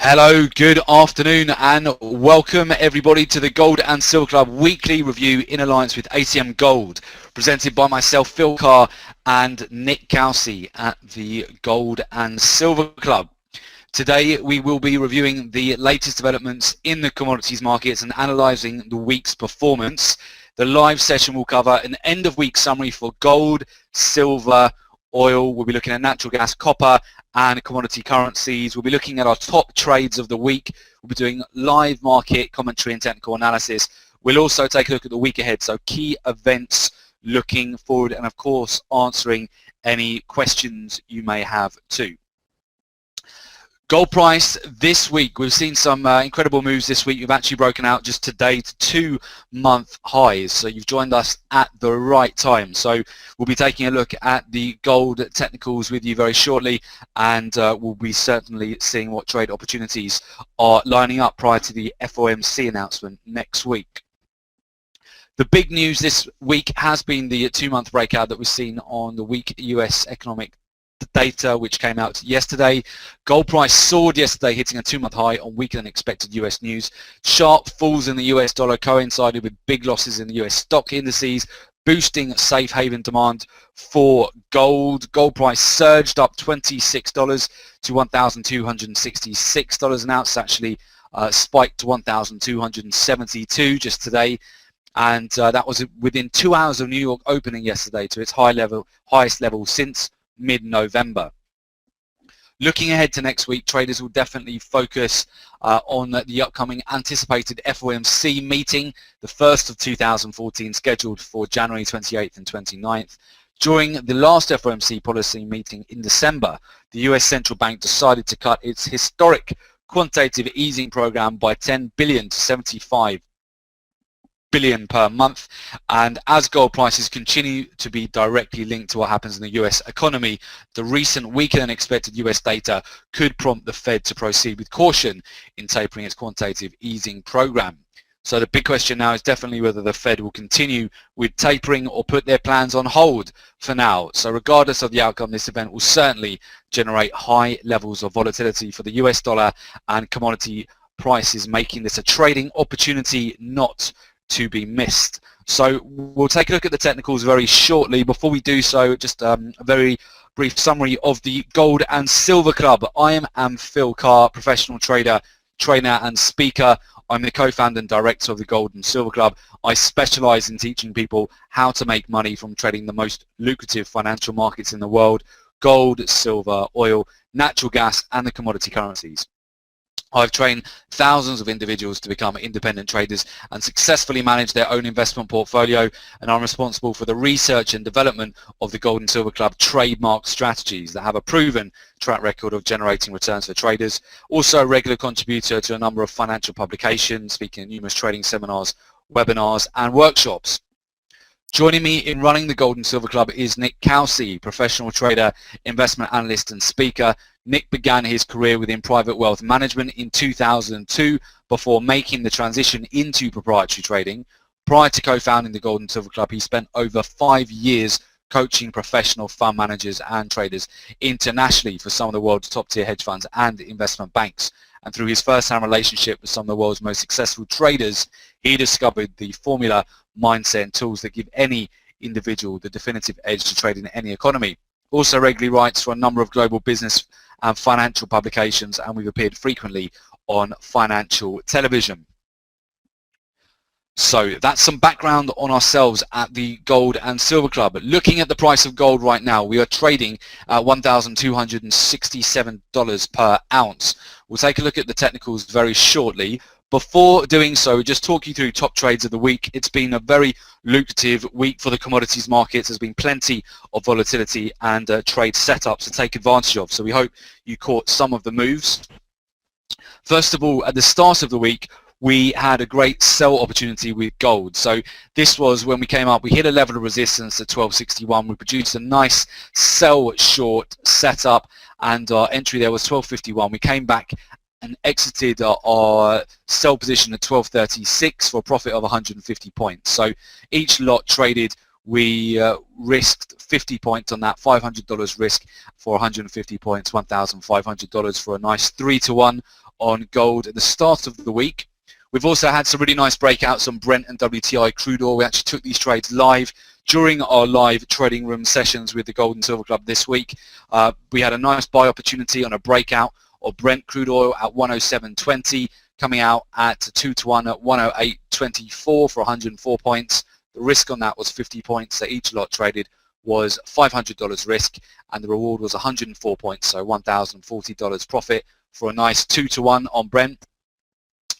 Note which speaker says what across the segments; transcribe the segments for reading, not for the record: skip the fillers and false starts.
Speaker 1: Hello, good afternoon and welcome everybody to the Gold and Silver Club weekly review in alliance with ATM Gold, presented by myself, Phil Carr, and Nick Kelsey at the Gold and Silver Club. Today we will be reviewing the latest developments in the commodities markets and analysing the week's performance. The live session will cover an end of week summary for gold, silver, oil. We'll be looking at natural gas, copper and commodity currencies. We'll be looking at our top trades of the week. We'll be doing live market commentary and technical analysis. We'll also take a look at the week ahead, so key events looking forward, and of course answering any questions you may have too. Gold price this week, we've seen some incredible moves this week. We've actually broken out just today to 2-month highs, so you've joined us at the right time. So we'll be taking a look at the gold technicals with you very shortly, and we'll be certainly seeing what trade opportunities are lining up prior to the FOMC announcement next week. The big news this week has been the 2-month breakout that we've seen on the weak US economic data which came out yesterday. Gold price soared yesterday, hitting a 2-month high on weaker than expected US news. Sharp falls in the US dollar coincided with big losses in the US stock indices, boosting safe haven demand for gold. Gold price surged up $26 to $1,266 an ounce, actually spiked to $1,272 just today. And that was within 2 hours of New York opening yesterday to its highest level since mid-November. Looking ahead to next week, traders will definitely focus on the upcoming anticipated FOMC meeting, the first of 2014, scheduled for January 28th and 29th. During the last FOMC policy meeting in December, the US Central Bank decided to cut its historic quantitative easing program by $10 billion to $75 billion per month, and as gold prices continue to be directly linked to what happens in the US economy, the recent weaker than expected US data could prompt the Fed to proceed with caution in tapering its quantitative easing program. So the big question now is definitely whether the Fed will continue with tapering or put their plans on hold for now. So regardless of the outcome, this event will certainly generate high levels of volatility for the US dollar and commodity prices, making this a trading opportunity not to be missed. So we'll take a look at the technicals very shortly. Before we do so, just a very brief summary of the Gold and Silver Club. I am Phil Carr, professional trader, trainer and speaker. I'm the co-founder and director of the Gold and Silver Club. I specialize in teaching people how to make money from trading the most lucrative financial markets in the world: gold, silver, oil, natural gas and the commodity currencies. I've trained thousands of individuals to become independent traders and successfully manage their own investment portfolio, and I'm responsible for the research and development of the Gold and Silver Club trademark strategies that have a proven track record of generating returns for traders. Also a regular contributor to a number of financial publications, speaking at numerous trading seminars, webinars and workshops. Joining me in running the Gold and Silver Club is Nick Kelsey, professional trader, investment analyst and speaker. Nick began his career within private wealth management in 2002 before making the transition into proprietary trading. Prior to co-founding the Gold and Silver Club, he spent over 5 years coaching professional fund managers and traders internationally for some of the world's top-tier hedge funds and investment banks. And through his first-hand relationship with some of the world's most successful traders, he discovered the formula, mindset and tools that give any individual the definitive edge to trade in any economy. Also regularly writes for a number of global business and financial publications, and we've appeared frequently on financial television. So that's some background on ourselves at the Gold and Silver Club. Looking at the price of gold right now, we are trading at $1,267 per ounce. We'll take a look at the technicals very shortly. Before doing so, we'll just talk you through top trades of the week. It's been a very lucrative week for the commodities markets. There's been plenty of volatility and trade setups to take advantage of. So we hope you caught some of the moves. First of all, at the start of the week, we had a great sell opportunity with gold. So this was when we came up, we hit a level of resistance at 1261. We produced a nice sell short setup, and our entry there was 1251. We came back and exited our sell position at 1236 for a profit of 150 points. So each lot traded, we risked 50 points on that, $500 risk for 150 points, $1,500 for a nice 3-to-1 on gold at the start of the week. We've also had some really nice breakouts on Brent and WTI crude oil. We actually took these trades live during our live trading room sessions with the Gold and Silver Club this week. We had a nice buy opportunity on a breakout of Brent crude oil at 107.20, coming out at 2-to-1 at 108.24 for 104 points. The risk on that was 50 points, so each lot traded was $500 risk, and the reward was 104 points, so $1,040 profit for a nice 2-to-1 on Brent.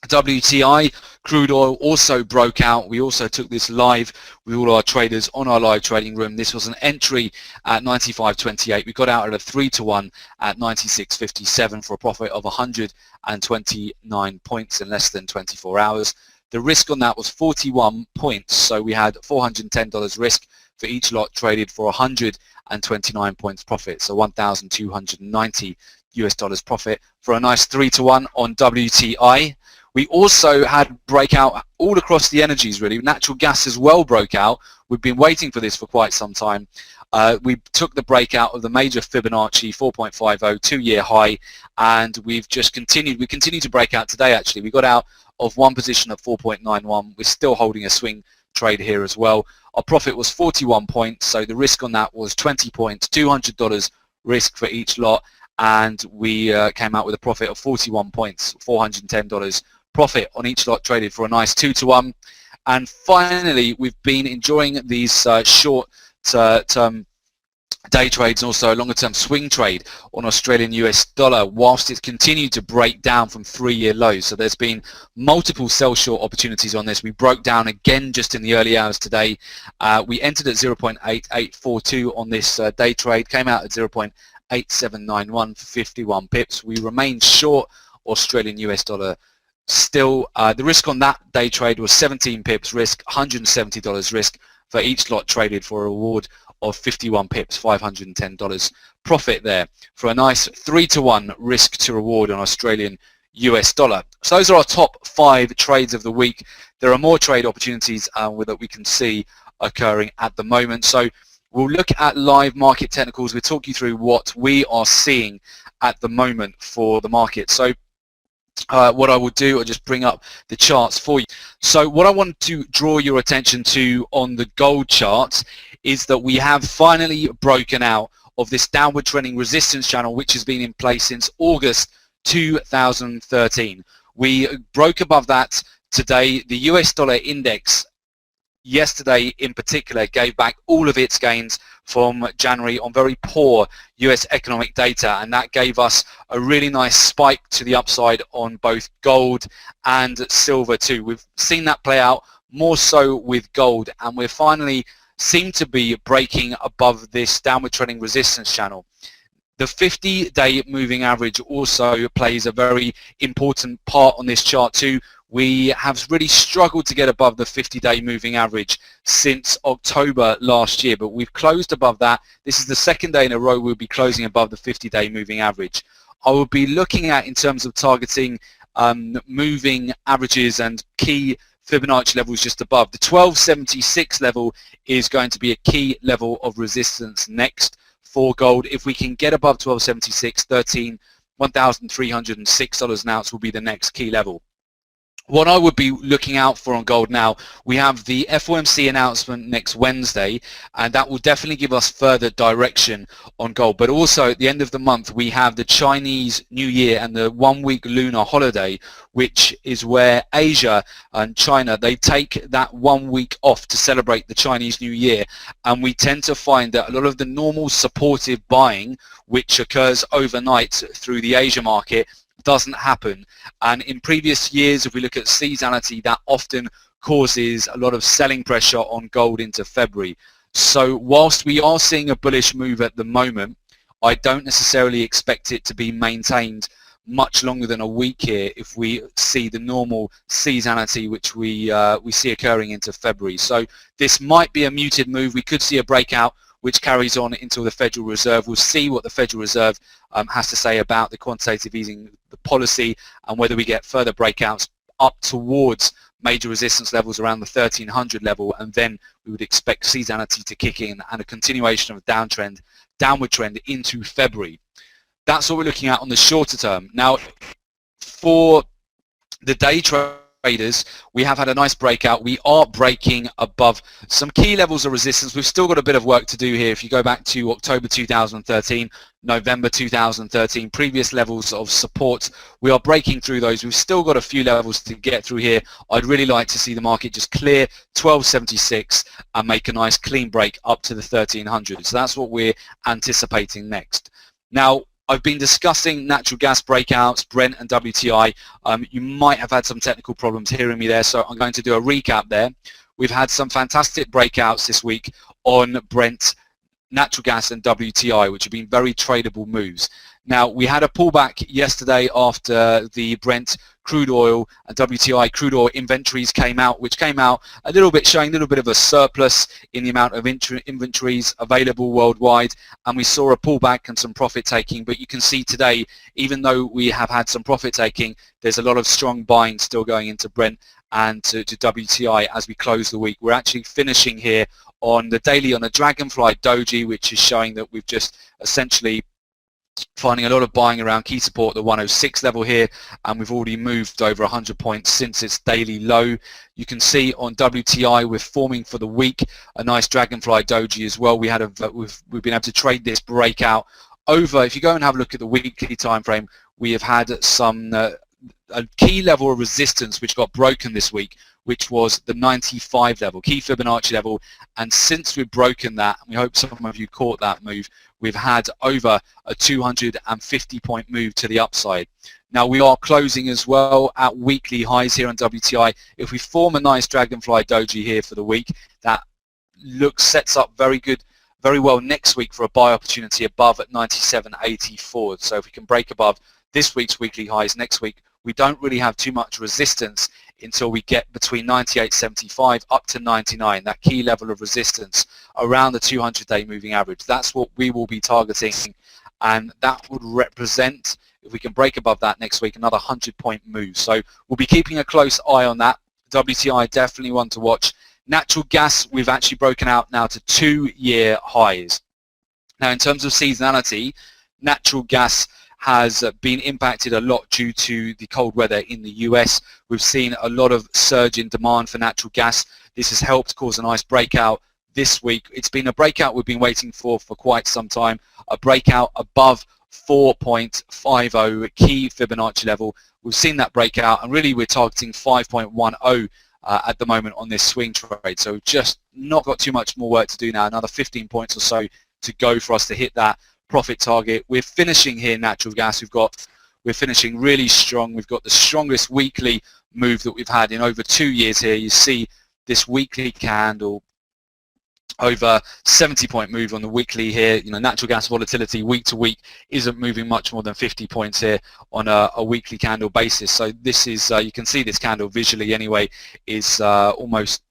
Speaker 1: WTI crude oil also broke out. We also took this live with all our traders on our live trading room. This was an entry at 95.28. We got out at a 3-to-1 at 96.57 for a profit of 129 points in less than 24 hours. The risk on that was 41 points, so we had $410 risk for each lot traded for 129 points profit, so 1,290 US dollars profit for a nice 3-to-1 on WTI. We also had breakout all across the energies really. Natural gas as well broke out. We've been waiting for this for quite some time. We took the breakout of the major Fibonacci 4.50 2-year high, and we've just continued. We continue to break out today actually. We got out of one position at 4.91. We're still holding a swing trade here as well. Our profit was 41 points, so the risk on that was 20 points, $200 risk for each lot, and we came out with a profit of 41 points, $410 profit on each lot traded for a nice 2-to-1. And finally, we've been enjoying these short-term day trades and also a longer-term swing trade on Australian US dollar whilst it's continued to break down from 3-year lows. So there's been multiple sell-short opportunities on this. We broke down again just in the early hours today. We entered at 0.8842 on this day trade, came out at 0.8791 for 51 pips. We remained short Australian US dollar. Still, the risk on that day trade was 17 pips risk, $170 risk for each lot traded for a reward of 51 pips, $510 profit there for a nice 3-to-1 risk to reward on Australian US dollar. So those are our top 5 trades of the week. There are more trade opportunities that we can see occurring at the moment. So we'll look at live market technicals. We'll talk you through what we are seeing at the moment for the market. So what I will do, I'll just bring up the charts for you. So what I want to draw your attention to on the gold chart is that we have finally broken out of this downward trending resistance channel which has been in place since August 2013. We broke above that today. The US dollar index yesterday in particular gave back all of its gains from January on very poor US economic data, and that gave us a really nice spike to the upside on both gold and silver too. We've seen that play out more so with gold, and we're finally seem to be breaking above this downward trending resistance channel. The 50-day moving average also plays a very important part on this chart too. We have really struggled to get above the 50-day moving average since October last year, but we've closed above that. This is the second day in a row we'll be closing above the 50-day moving average. I will be looking at, in terms of targeting moving averages and key Fibonacci levels just above. The 1276 level is going to be a key level of resistance next for gold. If we can get above 1276, $1,306 an ounce will be the next key level. What I would be looking out for on gold now, we have the FOMC announcement next Wednesday, and that will definitely give us further direction on gold. But also at the end of the month, we have the Chinese New Year and the 1-week lunar holiday, which is where Asia and China, they take that 1 week off to celebrate the Chinese New Year. And we tend to find that a lot of the normal supportive buying, which occurs overnight through the Asia market, doesn't happen. And in previous years, if we look at seasonality, that often causes a lot of selling pressure on gold into February. So whilst we are seeing a bullish move at the moment, I don't necessarily expect it to be maintained much longer than a week here if we see the normal seasonality which we see occurring into February. So this might be a muted move. We could see a breakout which carries on until the Federal Reserve. We'll see what the Federal Reserve has to say about the quantitative easing, the policy, and whether we get further breakouts up towards major resistance levels around the 1300 level, and then we would expect seasonality to kick in and a continuation of a downward trend into February. That's what we're looking at on the shorter term. Now, For the day traders, we have had a nice breakout. We are breaking above some key levels of resistance. We've still got a bit of work to do here. If you go back to October 2013, November 2013, previous levels of support, we are breaking through those. We've still got a few levels to get through here. I'd really like to see the market just clear 1276 and make a nice clean break up to the 1300. So that's what we're anticipating next. Now, I've been discussing natural gas breakouts, Brent and WTI. You might have had some technical problems hearing me there, so I'm going to do a recap there. We've had some fantastic breakouts this week on Brent, natural gas and WTI, which have been very tradable moves. Now, we had a pullback yesterday after the Brent crude oil and WTI crude oil inventories came out, which came out a little bit showing a little bit of a surplus in the amount of inventories available worldwide, and we saw a pullback and some profit taking. But you can see today, even though we have had some profit taking, there's a lot of strong buying still going into Brent and to WTI as we close the week. We're actually finishing here on the daily on a Dragonfly Doji, which is showing that we've just essentially finding a lot of buying around key support, the 106 level here, and we've already moved over 100 points since its daily low. You can see on WTI we're forming for the week a nice Dragonfly Doji as well. We've been able to trade this breakout over. If you go and have a look at the weekly time frame, we have had some a key level of resistance which got broken this week, which was the 95 level, key Fibonacci level, and since we've broken that, and we hope some of you caught that move, we've had over a 250 point move to the upside. Now we are closing as well at weekly highs here on WTI. If we form a nice Dragonfly Doji here for the week, that sets up very well next week for a buy opportunity above at 97.84. So if we can break above this week's weekly highs next week, we don't really have too much resistance until we get between 98.75 up to 99, that key level of resistance around the 200-day moving average. That's what we will be targeting, and that would represent, if we can break above that next week, another 100-point move. So we'll be keeping a close eye on that. WTI, definitely one to watch. Natural gas, we've actually broken out now to 2-year highs. Now, in terms of seasonality, natural gas has been impacted a lot due to the cold weather in the US. We've seen a lot of surge in demand for natural gas. This has helped cause a nice breakout this week. It's been a breakout we've been waiting for quite some time, a breakout above 4.50 key Fibonacci level. We've seen that breakout, and really we're targeting 5.10 at the moment on this swing trade. So we've just not got too much more work to do now, another 15 points or so to go for us to hit that profit target. We're finishing here natural gas. We're finishing really strong. We've got the strongest weekly move that we've had in over 2 years here. You see this weekly candle, over 70-point move on the weekly here. You know, natural gas volatility week to week isn't moving much more than 50 points here on a weekly candle basis. So this is, you can see this candle visually anyway, is almost,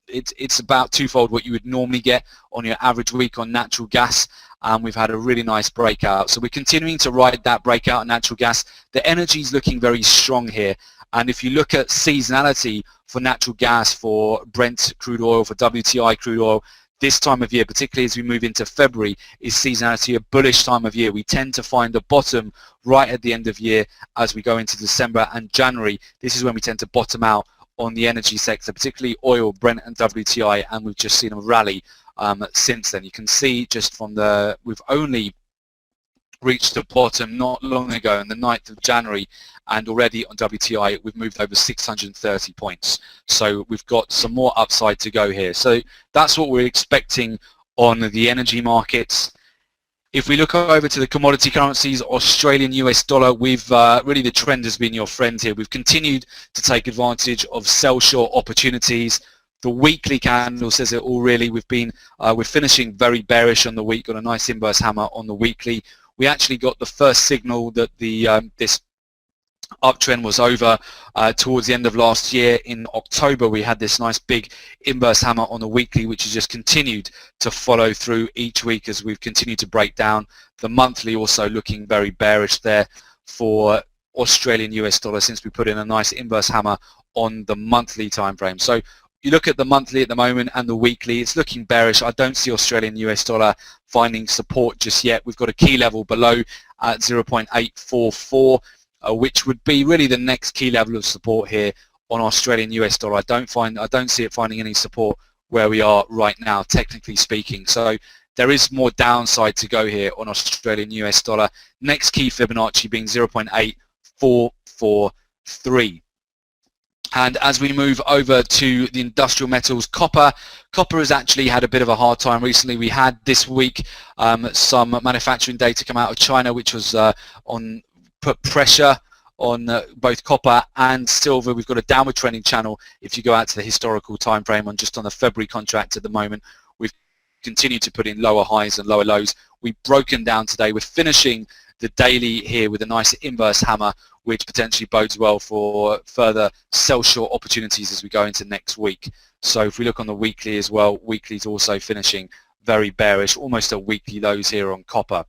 Speaker 1: it's about twofold what you would normally get on your average week on natural gas. And we've had a really nice breakout. So we're continuing to ride that breakout in natural gas. The energy is looking very strong here. And if you look at seasonality for natural gas, for Brent crude oil, for WTI crude oil, this time of year, particularly as we move into February, is seasonality a bullish time of year. We tend to find a bottom right at the end of year as we go into December and January. This is when we tend to bottom out on the energy sector, particularly oil, Brent and WTI, and we've just seen a rally since then. You can see just from we've only reached the bottom not long ago on the 9th of January, and already on WTI we've moved over 630 points. So we've got some more upside to go here. So that's what we're expecting on the energy markets. If we look over to the commodity currencies, Australian US dollar, we've really, the trend has been your friend here. We've continued to take advantage of sell short opportunities. The weekly candle says it all really. We're finishing very bearish on the week, got a nice inverse hammer on the weekly. We actually got the first signal that this uptrend was over towards the end of last year. In October we had this nice big inverse hammer on the weekly, which has just continued to follow through each week as we've continued to break down. The monthly also looking very bearish there for Australian US dollar since we put in a nice inverse hammer on the monthly time frame. So you look at the monthly at the moment and the weekly, it's looking bearish. I don't see Australian US dollar finding support just yet. We've got a key level below at 0.844. which would be really the next key level of support here on Australian US dollar. I don't see it finding any support where we are right now, technically speaking. So there is more downside to go here on Australian US dollar. Next key Fibonacci being 0.8443. And as we move over to the industrial metals, copper has actually had a bit of a hard time recently. We had this week some manufacturing data come out of China, which was put pressure on both copper and silver. We've got a downward trending channel if you go out to the historical time frame on just on the February contract at the moment. We've continued to put in lower highs and lower lows. We've broken down today. We're finishing the daily here with a nice inverse hammer, which potentially bodes well for further sell short opportunities as we go into next week. So if we look on the weekly as well, weekly's also finishing very bearish, almost at weekly lows here on copper.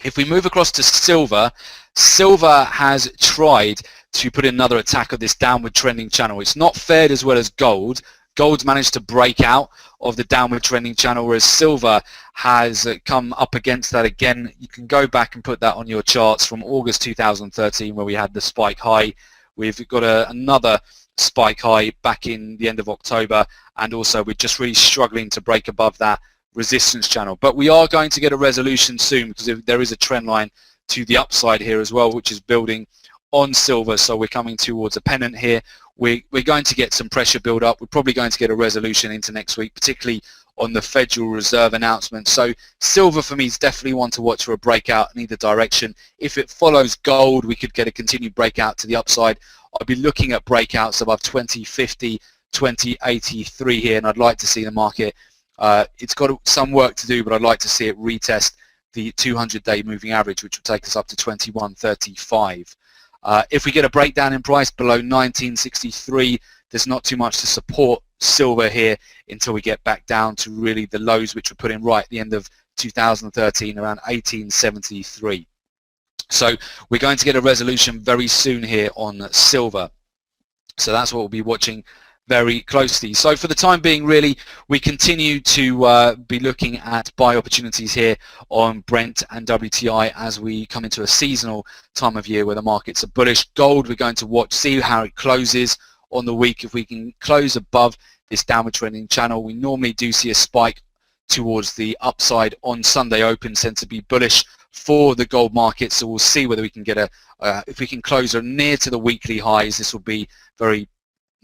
Speaker 1: If we move across to silver, silver has tried to put in another attack of this downward trending channel. It's not fared as well as gold. Gold's managed to break out of the downward trending channel, whereas silver has come up against that again. You can go back and put that on your charts from August 2013 where we had the spike high. We've got another spike high back in the end of October, and also we're just really struggling to break above that resistance channel. But we are going to get a resolution soon because there is a trend line to the upside here as well, which is building on silver. So we're coming towards a pennant here. We're going to get some pressure build up. We're probably going to get a resolution into next week, particularly on the Federal Reserve announcement. So silver for me is definitely one to watch for a breakout in either direction. If it follows gold, we could get a continued breakout to the upside. I'd be looking at breakouts above 2050, 2083 here, and I'd like to see the market. It's got some work to do, but I'd like to see it retest the 200-day moving average, which will take us up to 2135. If we get a breakdown in price below 1963, there's not too much to support silver here until we get back down to really the lows which were put in right at the end of 2013, around 1873. So we're going to get a resolution very soon here on silver. So that's what we'll be watching very closely. So for the time being, really, we continue to be looking at buy opportunities here on Brent and WTI as we come into a seasonal time of year where the markets are bullish. Gold, we're going to watch, see how it closes on the week. If we can close above this downward trending channel, we normally do see a spike towards the upside on Sunday open, tend to be bullish for the gold market. So we'll see whether we can get if we can close near to the weekly highs. This will be very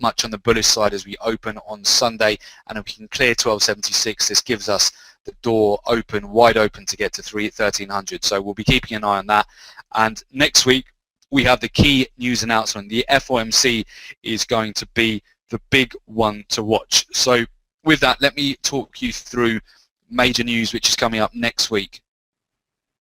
Speaker 1: much on the bullish side as we open on Sunday, and if we can clear 1276, this gives us the door open, wide open to get to 1300. So we'll be keeping an eye on that. And next week we have the key news announcement. The FOMC is going to be the big one to watch. So with that, let me talk you through major news which is coming up next week.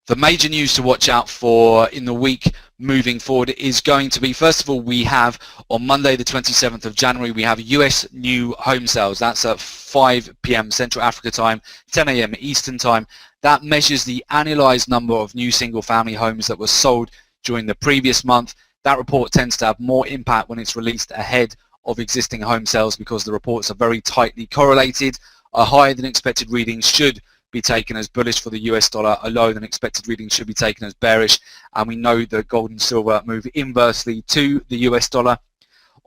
Speaker 1: The major news to watch out for in the week moving forward is going to be, first of all, we have on Monday the 27th of January, we have US new home sales. That's at 5 p.m. Central Africa time, 10 a.m. Eastern time. That measures the annualized number of new single-family homes that were sold during the previous month. That report tends to have more impact when it's released ahead of existing home sales because the reports are very tightly correlated. A higher than expected reading should be taken as bullish for the US dollar, a lower than expected reading should be taken as bearish, and we know that gold and silver move inversely to the US dollar.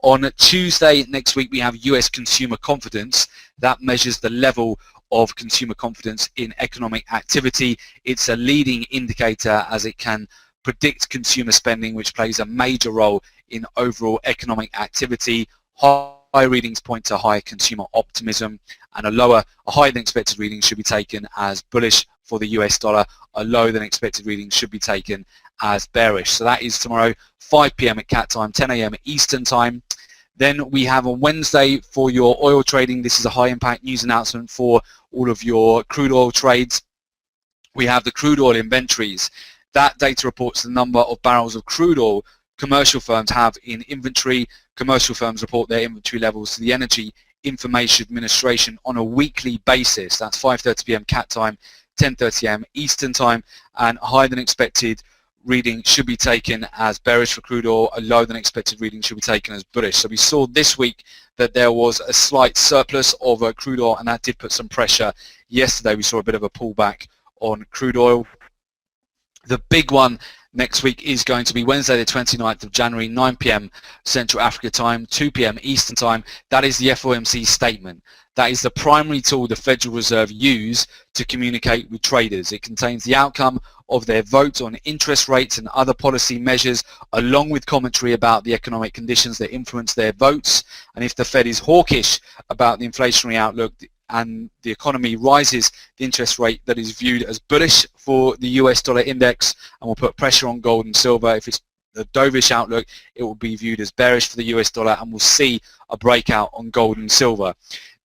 Speaker 1: On Tuesday next week we have US consumer confidence. That measures the level of consumer confidence in economic activity. It's a leading indicator as it can predict consumer spending, which plays a major role in overall economic activity. High readings point to higher consumer optimism, and a higher than expected reading should be taken as bullish for the US dollar. A lower than expected reading should be taken as bearish. So that is tomorrow, 5 p.m. at CAT time, 10 a.m. Eastern time. Then we have on Wednesday for your oil trading. This is a high impact news announcement for all of your crude oil trades. We have the crude oil inventories. That data reports the number of barrels of crude oil commercial firms have in inventory. Commercial firms report their inventory levels to the Energy Information Administration on a weekly basis. That's 5:30 p.m. CAT time, 10:30 a.m. Eastern time, and higher than expected reading should be taken as bearish for crude oil. A lower than expected reading should be taken as bullish. So we saw this week that there was a slight surplus of crude oil, and that did put some pressure. Yesterday we saw a bit of a pullback on crude oil. The big one next week is going to be Wednesday the 29th of January, 9 p.m. Central Africa time, 2 p.m. Eastern time. That is the FOMC statement. That is the primary tool the Federal Reserve use to communicate with traders. It contains the outcome of their vote on interest rates and other policy measures, along with commentary about the economic conditions that influence their votes. And if the Fed is hawkish about the inflationary outlook and the economy rises, the interest rate that is viewed as bullish for the US dollar index and will put pressure on gold and silver. If it's the dovish outlook, it will be viewed as bearish for the US dollar, and we'll see a breakout on gold and silver.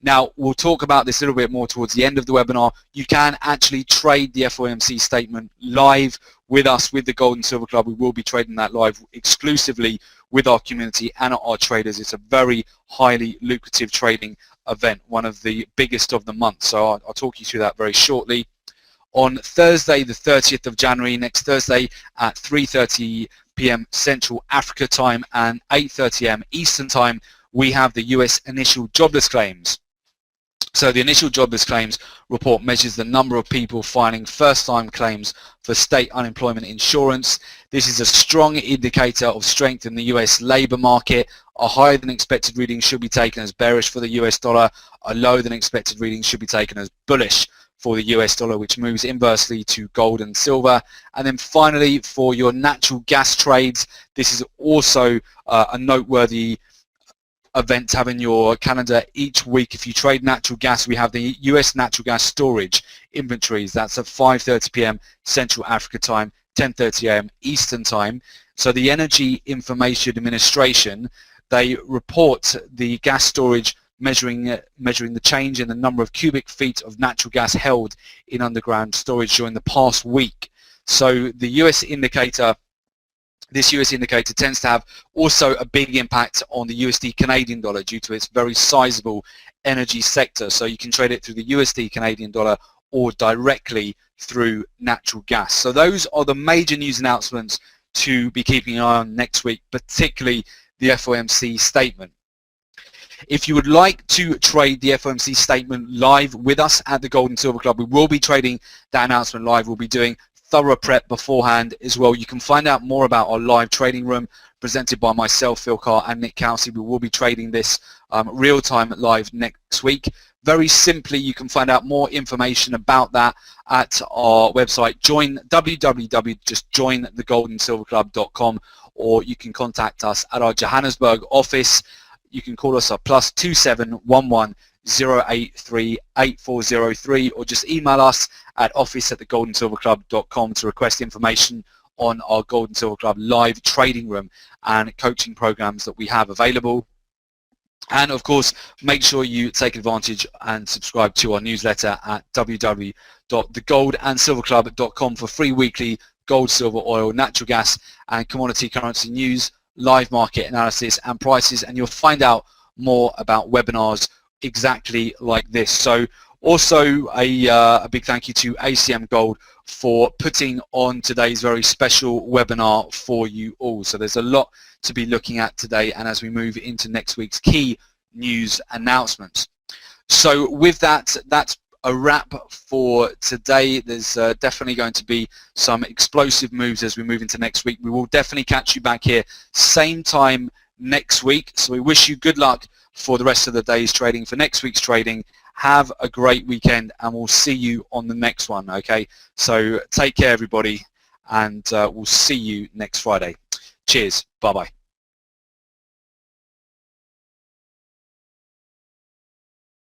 Speaker 1: Now, we'll talk about this a little bit more towards the end of the webinar. You can actually trade the FOMC statement live with us, with the Gold and Silver Club. We will be trading that live exclusively with our community and our traders. It's a very highly lucrative trading event, one of the biggest of the month. So I'll talk you through that very shortly. On Thursday, the 30th of January, next Thursday at 3:30 p.m. Central Africa time and 8:30 a.m. Eastern time, we have the US initial jobless claims. So the initial jobless claims report measures the number of people filing first-time claims for state unemployment insurance. This is a strong indicator of strength in the US labor market. A higher than expected reading should be taken as bearish for the US dollar. A lower than expected reading should be taken as bullish for the US dollar, which moves inversely to gold and silver. And then finally, for your natural gas trades, this is also a noteworthy event to have in your calendar each week. If you trade natural gas, we have the US natural gas storage inventories. That's at 5:30 p.m. Central Africa time, 10:30 a.m. Eastern time. So the Energy Information Administration, they report the gas storage measuring the change in the number of cubic feet of natural gas held in underground storage during the past week. So the US indicator, this US indicator tends to have also a big impact on the USD Canadian dollar due to its very sizable energy sector. So you can trade it through the USD Canadian dollar or directly through natural gas. So those are the major news announcements to be keeping an eye on next week, particularly the FOMC statement. If you would like to trade the FOMC statement live with us at the Gold and Silver Club, we will be trading that announcement live. We'll be doing thorough prep beforehand as well. You can find out more about our live trading room presented by myself, Phil Carr, and Nick Kelsey. We will be trading this real-time live next week. Very simply, you can find out more information about that at our website, just jointhegoldensilverclub.com, or you can contact us at our Johannesburg office. You can call us at +2711 083 8403, or just email us at office@thegoldensilverclub.com to request information on our Gold and Silver Club live trading room and coaching programs that we have available. And of course, make sure you take advantage and subscribe to our newsletter at www.thegollandsilverclub.com for free weekly gold, silver, oil, natural gas and commodity currency news, live market analysis and prices, and you'll find out more about webinars exactly like this. So also a big thank you to ACM Gold for putting on today's very special webinar for you all. So there's a lot to be looking at today, and as we move into next week's key news announcements. So with that, that's a wrap for today. There's definitely going to be some explosive moves as we move into next week. We will definitely catch you back here same time next week. So we wish you good luck for the rest of the day's trading, for next week's trading. Have a great weekend, and we'll see you on the next one, okay? So take care, everybody, and we'll see you next Friday. Cheers. Bye-bye.